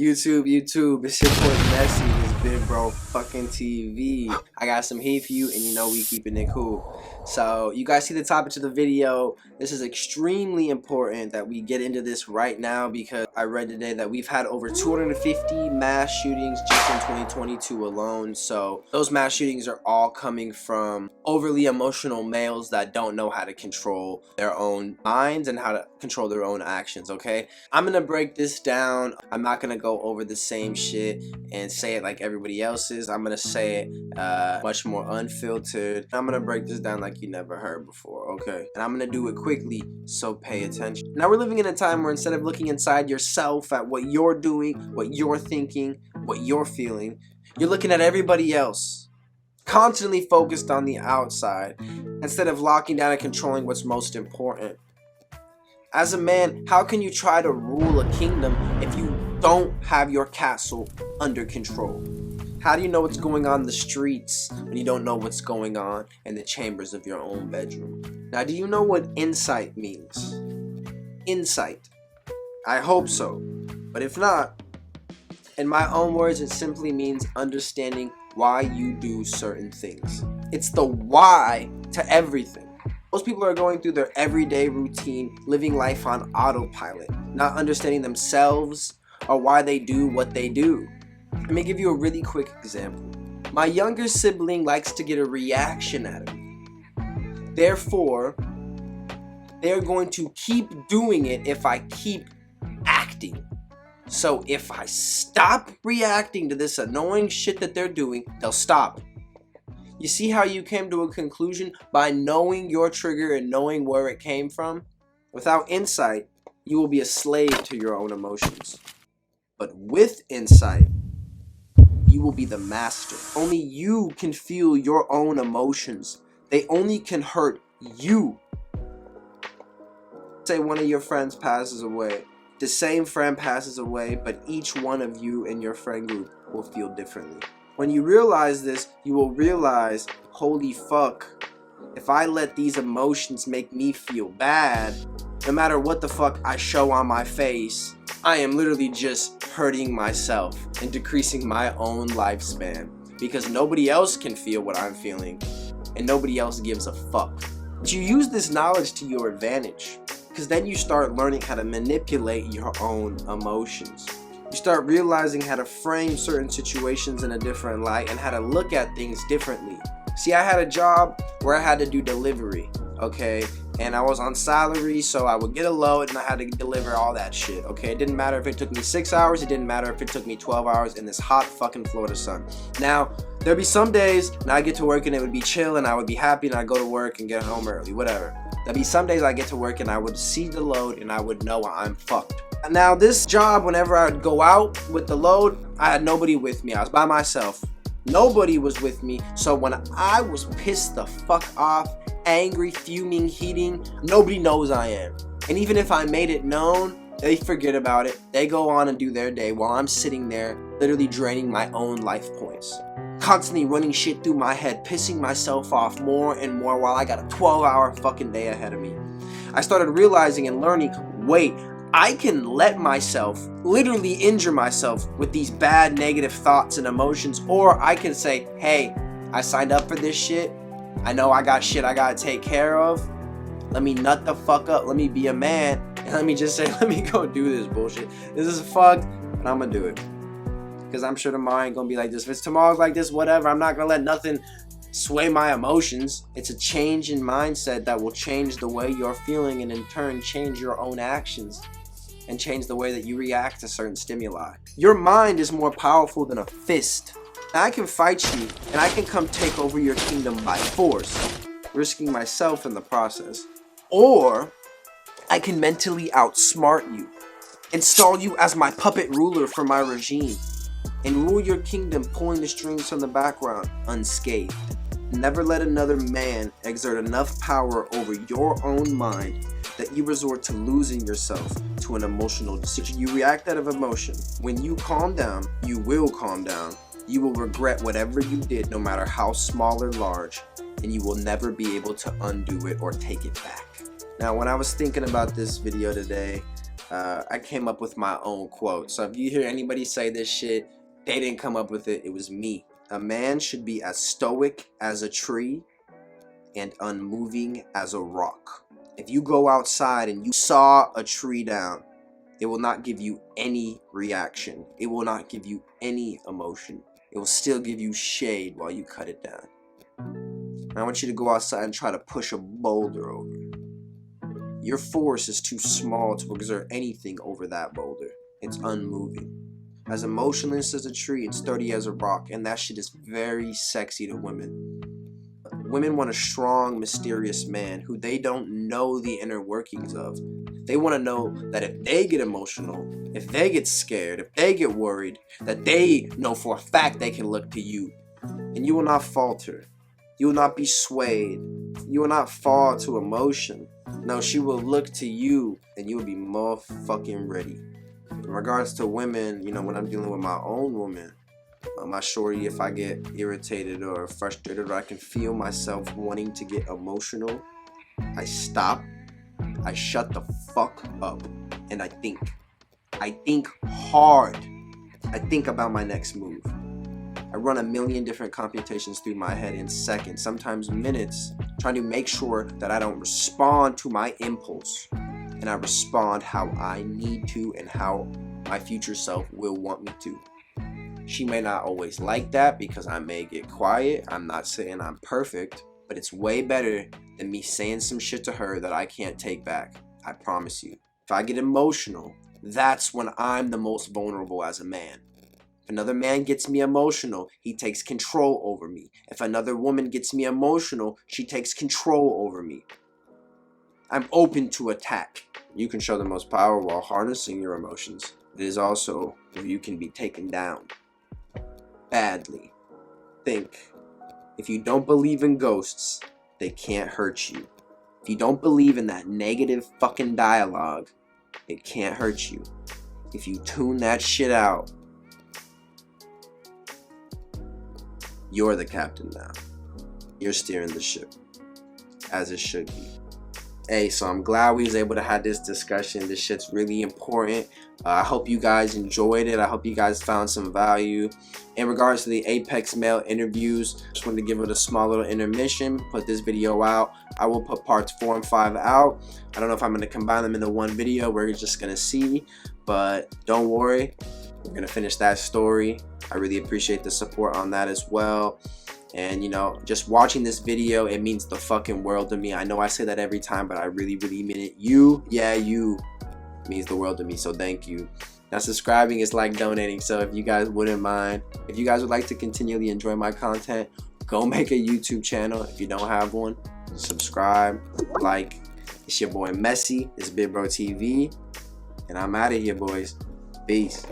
YouTube, it's your boy Messi, this big bro fucking TV. I got some heat for you, and you know we keeping it cool. So you guys see the topic of the video. This is extremely important that we get into this right now because I read today that we've had over 250 mass shootings just in 2022 alone. So those mass shootings are all coming from overly emotional males that don't know how to control their own minds and how to control their own actions, okay? I'm gonna break this down. I'm not gonna go over the same shit and say it like everybody else is. I'm gonna say it much more unfiltered. I'm gonna break this down like you never heard before, okay? And I'm gonna do it quickly, so pay attention. Now we're living in a time where instead of looking inside yourself at what you're doing, what you're thinking, what you're feeling, you're looking at everybody else, constantly focused on the outside instead of locking down and controlling what's most important. As a man, how can you try to rule a kingdom if you don't have your castle under control? How do you know what's going on in the streets when you don't know what's going on in the chambers of your own bedroom? Now, do you know what insight means? Insight. I hope so. But if not, in my own words, it simply means understanding why you do certain things. It's the why to everything. Most people are going through their everyday routine, living life on autopilot, not understanding themselves or why they do what they do. Let me give you a really quick example. My younger sibling likes to get a reaction out of me. Therefore, they're going to keep doing it if I keep acting. So if I stop reacting to this annoying shit that they're doing, they'll stop. You see how you came to a conclusion by knowing your trigger and knowing where it came from? Without insight, you will be a slave to your own emotions. But with insight, you will be the master. Only you can feel your own emotions. They only can hurt you. Say one of your friends passes away. The same friend passes away, but each one of you in your friend group will feel differently. When you realize this, you will realize, holy fuck, if I let these emotions make me feel bad, no matter what the fuck I show on my face, I am literally just hurting myself and decreasing my own lifespan because nobody else can feel what I'm feeling and nobody else gives a fuck. But you use this knowledge to your advantage because then you start learning how to manipulate your own emotions. You start realizing how to frame certain situations in a different light and how to look at things differently. See, I had a job where I had to do delivery, okay? And I was on salary, so I would get a load and I had to deliver all that shit, okay? It didn't matter if it took me 6 hours, it didn't matter if it took me 12 hours in this hot fucking Florida sun. Now, there'd be some days when I get to work and it would be chill and I would be happy and I'd go to work and get home early, whatever. There'd be some days I get to work and I would see the load and I would know I'm fucked. Now this job, whenever I would go out with the load, I had nobody with me. I was by myself. Nobody was with me. So when I was pissed the fuck off, angry, fuming, heating, nobody knows I am. And even if I made it known, they forget about it. They go on and do their day while I'm sitting there literally draining my own life points. Constantly running shit through my head, pissing myself off more and more while I got a 12-hour fucking day ahead of me. I started realizing and learning, wait, I can let myself literally injure myself with these bad negative thoughts and emotions, or I can say, hey, I signed up for this shit. I know I got shit I gotta take care of. Let me nut the fuck up. Let me be a man. And let me just say, let me go do this bullshit. This is fucked, but I'm gonna do it. Because I'm sure tomorrow ain't gonna be like this. If it's tomorrow's like this, whatever. I'm not gonna let nothing sway my emotions. It's a change in mindset that will change the way you're feeling and in turn change your own actions and change the way that you react to certain stimuli. Your mind is more powerful than a fist. Now, I can fight you and I can come take over your kingdom by force, risking myself in the process. Or I can mentally outsmart you, install you as my puppet ruler for my regime, and rule your kingdom pulling the strings from the background unscathed. Never let another man exert enough power over your own mind that you resort to losing yourself to an emotional decision. You react out of emotion. When you calm down, you will calm down. You will regret whatever you did, no matter how small or large, and you will never be able to undo it or take it back. Now, when I was thinking about this video today, I came up with my own quote. So if you hear anybody say this shit, they didn't come up with it. It was me. A man should be as stoic as a tree and unmoving as a rock. If you go outside and you saw a tree down, it will not give you any reaction. It will not give you any emotion. It will still give you shade while you cut it down. And I want you to go outside and try to push a boulder over. Your force is too small to exert anything over that boulder. It's unmoving. As emotionless as a tree, it's sturdy as a rock, and that shit is very sexy to women. Women want a strong, mysterious man who they don't know the inner workings of. They want to know that if they get emotional, if they get scared, if they get worried, that they know for a fact they can look to you. And you will not falter. You will not be swayed. You will not fall to emotion. No, she will look to you and you will be motherfucking ready. In regards to women, you know, when I'm dealing with my own woman, my shorty, if I get irritated or frustrated or I can feel myself wanting to get emotional, I stop, I shut the fuck up, and I think. I think hard. I think about my next move. I run a million different computations through my head in seconds, sometimes minutes, trying to make sure that I don't respond to my impulse and I respond how I need to and how my future self will want me to. She may not always like that because I may get quiet. I'm not saying I'm perfect, but it's way better than me saying some shit to her that I can't take back. I promise you. If I get emotional, that's when I'm the most vulnerable as a man. If another man gets me emotional, he takes control over me. If another woman gets me emotional, she takes control over me. I'm open to attack. You can show the most power while harnessing your emotions. It is also where you can be taken down. Badly. Think. If you don't believe in ghosts, they can't hurt you. If you don't believe in that negative fucking dialogue, it can't hurt you. If you tune that shit out, you're the captain now. You're steering the ship, as it should be. Hey, so I'm glad we was able to have this discussion. This shit's really important. I hope you guys enjoyed it. I hope you guys found some value. In regards to the Apex Male interviews, just wanted to give it a small little intermission, put this video out. I will put parts 4 and 5 out. I don't know if I'm going to combine them into one video. We're just going to see. But don't worry. We're going to finish that story. I really appreciate the support on that as well. And, you know, just watching this video, it means the fucking world to me. I know I say that every time, but I really, really mean it. You means the world to me, so thank you. Now, subscribing is like donating, so if you guys wouldn't mind, if you guys would like to continually enjoy my content, go make a YouTube channel. If you don't have one, subscribe, like. It's your boy Messi. It's Big Bro TV, and I'm out of here, boys. Peace.